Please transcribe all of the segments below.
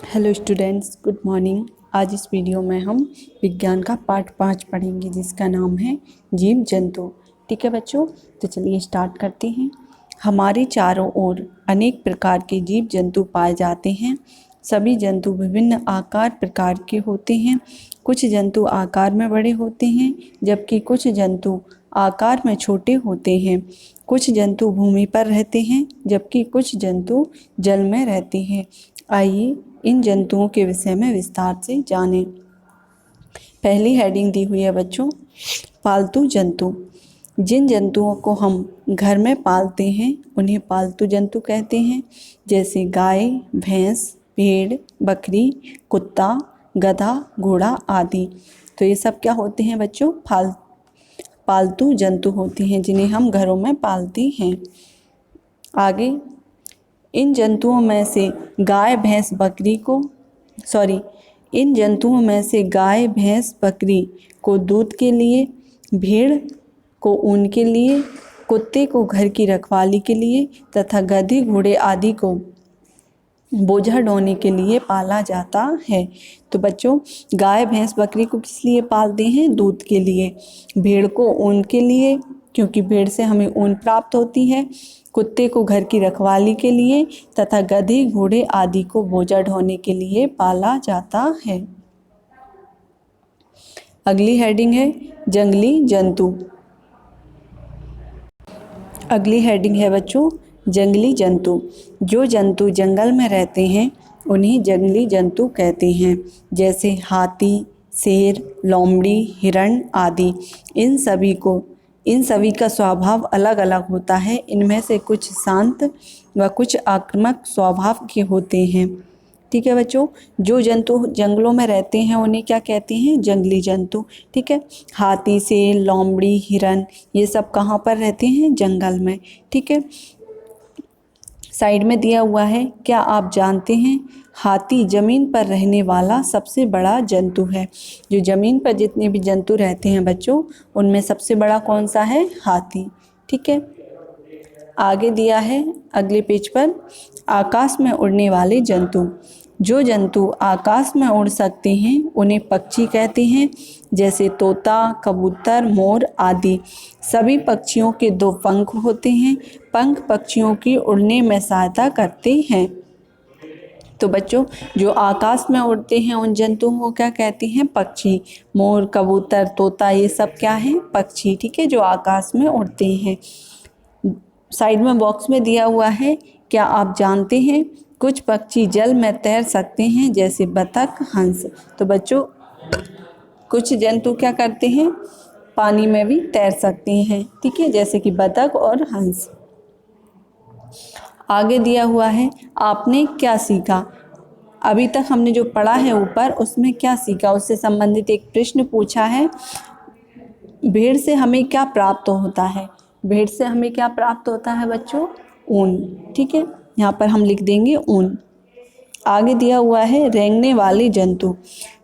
Hello students, good morning. आज इस video में हम विज्ञान का पार्ट 5 पढ़ेंगे जिसका नाम है जीव जंतु। ठीक है बच्चों, तो चलिए स्टार्ट करते हैं। हमारे चारों ओर अनेक प्रकार के जीव जंतु पाए जाते हैं। सभी जंतु विभिन्न आकार प्रकार के होते हैं। कुछ जंतु आकार में बड़े होते हैं जबकि कुछ जंतु आकार में छोटे होते हैं। कुछ जंतु भूमि पर रहते हैं जबकि कुछ जंतु जल में रहते हैं। आइए इन जंतुओं के विषय में विस्तार से जानें। पहली हेडिंग दी हुई है बच्चों, पालतू जंतु। जिन जंतुओं को हम घर में पालते हैं उन्हें पालतू जंतु कहते हैं, जैसे गाय, भैंस, भेड़, बकरी, कुत्ता, गधा, घोड़ा आदि। तो ये सब क्या होते हैं बच्चों? पालतू जंतु होते हैं जिन्हें हम घरों में पालते हैं। आगे, इन जंतुओं में से गाय भैंस बकरी को दूध के लिए, भेड़ को ऊन के लिए, कुत्ते को घर की रखवाली के लिए तथा गधे घोड़े आदि को बोझा ढोने के लिए पाला जाता है। तो बच्चों, गाय भैंस बकरी को किस लिए पालते हैं? दूध के लिए। भेड़ को ऊन के लिए, क्योंकि भेड़ से हमें ऊन प्राप्त होती है। कुत्ते को घर की रखवाली के लिए तथा गधे घोड़े आदि को बोझा ढोने के लिए पाला जाता है। अगली हेडिंग है जंगली जंतु। अगली हेडिंग है बच्चों, जंगली जंतु। जो जंतु जंगल में रहते हैं उन्हें जंगली जंतु कहते हैं, जैसे हाथी, शेर, लोमड़ी, हिरण आदि। इन सभी का स्वभाव अलग अलग होता है। इनमें से कुछ शांत व कुछ आक्रामक स्वभाव के होते हैं। ठीक है बच्चों, जो जंतु जंगलों में रहते हैं उन्हें क्या कहते हैं? जंगली जंतु। ठीक है, हाथी, शेर, लोमड़ी, हिरण, ये सब कहाँ पर रहते हैं? जंगल में। ठीक है, साइड में दिया हुआ है, क्या आप जानते हैं हाथी जमीन पर रहने वाला सबसे बड़ा जंतु है। जो जमीन पर जितने भी जंतु रहते हैं बच्चों, उनमें सबसे बड़ा कौन सा है? हाथी। ठीक है, आगे दिया है अगले पेज पर, आकाश में उड़ने वाले जंतु। जो जंतु आकाश में उड़ सकते हैं उन्हें पक्षी कहते हैं, जैसे तोता, कबूतर, मोर आदि। सभी पक्षियों के दो पंख होते हैं। पंख पक्षियों की उड़ने में सहायता करते हैं। तो बच्चों, जो आकाश में उड़ते हैं उन जंतुओं को क्या कहते हैं? पक्षी। मोर, कबूतर, तोता, ये सब क्या हैं? पक्षी। ठीक है, जो आकाश में उड़ते हैं। साइड में बॉक्स में दिया हुआ है, क्या आप जानते हैं कुछ पक्षी जल में तैर सकते हैं, जैसे बतख, हंस। तो बच्चों, कुछ जंतु क्या करते हैं? पानी में भी तैर सकते हैं। ठीक है, जैसे कि बतख और हंस। आगे दिया हुआ है, आपने क्या सीखा। अभी तक हमने जो पढ़ा है ऊपर, उसमें क्या सीखा, उससे संबंधित एक प्रश्न पूछा है। भेड़ से हमें क्या प्राप्त होता है? भेड़ से हमें क्या प्राप्त होता है बच्चों? ऊन। ठीक है, यहाँ पर हम लिख देंगे ऊन। आगे दिया हुआ है, रेंगने वाले जंतु।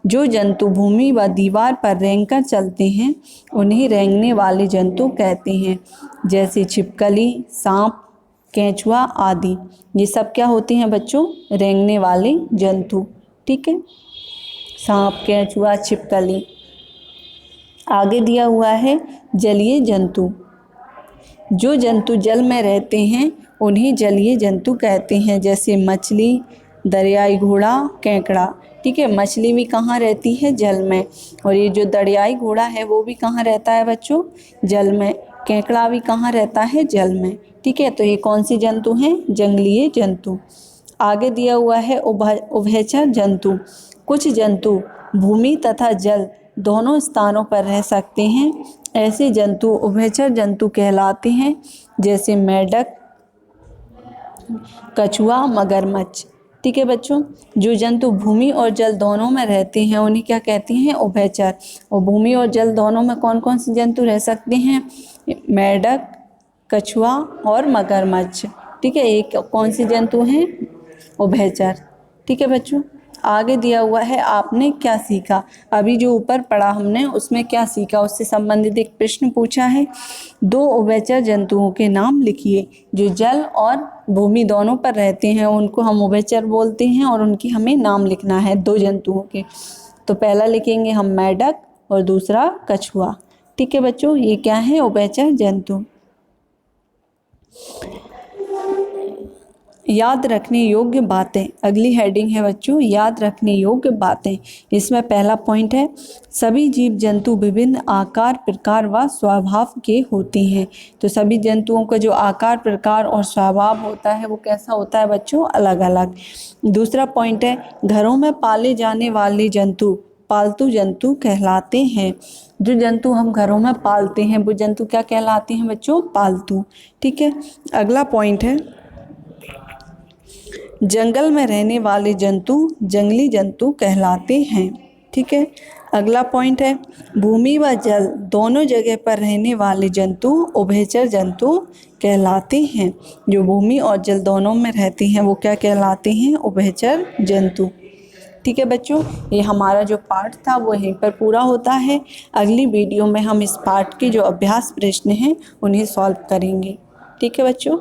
जो जंतु भूमि व दीवार पर रेंगकर चलते हैं उन्हें रेंगने वाले जंतु कहते हैं, जैसे छिपकली, सांप, केंचुआ आदि। ये सब क्या होते हैं बच्चों? रेंगने वाले जंतु। ठीक है, सांप, केंचुआ, छिपकली। आगे दिया हुआ है, जलीय जंतु। जो जंतु जल में रहते हैं उन्हें जलीय जंतु कहते हैं, जैसे मछली, दरियाई घोड़ा, केकड़ा। ठीक है, मछली भी कहाँ रहती है? जल में। और ये जो दरियाई घोड़ा है वो भी कहाँ रहता है बच्चों? जल में। केकड़ा भी कहाँ रहता है? जल में। ठीक है, तो ये कौन सी जंतु हैं? जंगलीय जंतु। आगे दिया हुआ है, उभयचर जंतु। कुछ जंतु भूमि तथा जल दोनों स्थानों पर रह सकते हैं। ऐसे जंतु उभयचर जंतु कहलाते हैं, जैसे मेंढक, कछुआ, मगरमच्छ। ठीक है बच्चों, जो जंतु भूमि और जल दोनों में रहते हैं उन्हें क्या कहते हैं? उभयचर। और भूमि और जल दोनों में कौन कौन से जंतु रह सकते हैं? मेंढक, कछुआ और मगरमच्छ। ठीक है, एक कौन सी जंतु हैं? उभयचर। ठीक है बच्चों, आगे दिया हुआ है आपने क्या सीखा। अभी जो ऊपर पढ़ा हमने उसमें क्या सीखा उससे संबंधित एक प्रश्न पूछा है। 2 उभयचर जंतुओं के नाम लिखिए। जो जल और भूमि दोनों पर रहते हैं उनको हम उभयचर बोलते हैं और उनकी हमें नाम लिखना है 2 जंतुओं के। तो पहला लिखेंगे हम मेढक और दूसरा कछुआ। ठीक है बच्चों, ये क्या है, उभयचर जंतु। याद रखने योग्य बातें, अगली हेडिंग है बच्चों याद रखने योग्य बातें। इसमें पहला पॉइंट है सभी जीव जंतु विभिन्न आकार प्रकार व स्वभाव के होते हैं। तो सभी जंतुओं का जो आकार प्रकार और स्वभाव होता है वो कैसा होता है बच्चों, अलग अलग। दूसरा पॉइंट है घरों में पाले जाने वाले जंतु पालतू जंतु कहलाते हैं। जो जंतु हम घरों में पालते हैं वो जंतु क्या कहलाते हैं बच्चों, पालतू। ठीक है, अगला पॉइंट है जंगल में रहने वाले जंतु जंगली जंतु कहलाते हैं। ठीक है, अगला पॉइंट है भूमि व जल दोनों जगह पर रहने वाले जंतु उभयचर जंतु कहलाते हैं। जो भूमि और जल दोनों में रहते हैं वो क्या कहलाते हैं, उभयचर जंतु। ठीक है बच्चों, ये हमारा जो पाठ था वो यहीं पर पूरा होता है। अगली वीडियो में हम इस पाठ के जो अभ्यास प्रश्न हैं उन्हें सॉल्व करेंगे। ठीक है बच्चों।